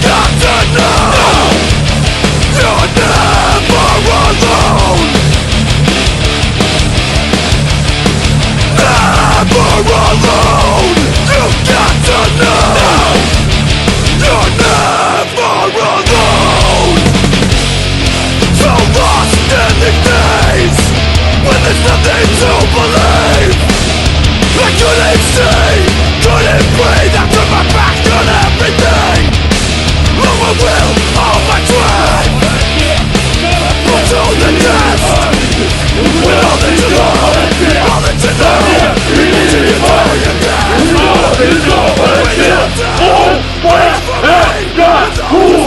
got to know you're never alone. Never alone. You've got to know you're never alone. So lost in the days when there's nothing to believe. I couldn't see, couldn't breathe. I turned my back on everything. On my will, on my dream. Put to the test. With all that you know, all that you know. Till you fall again. All that you know, all that you know.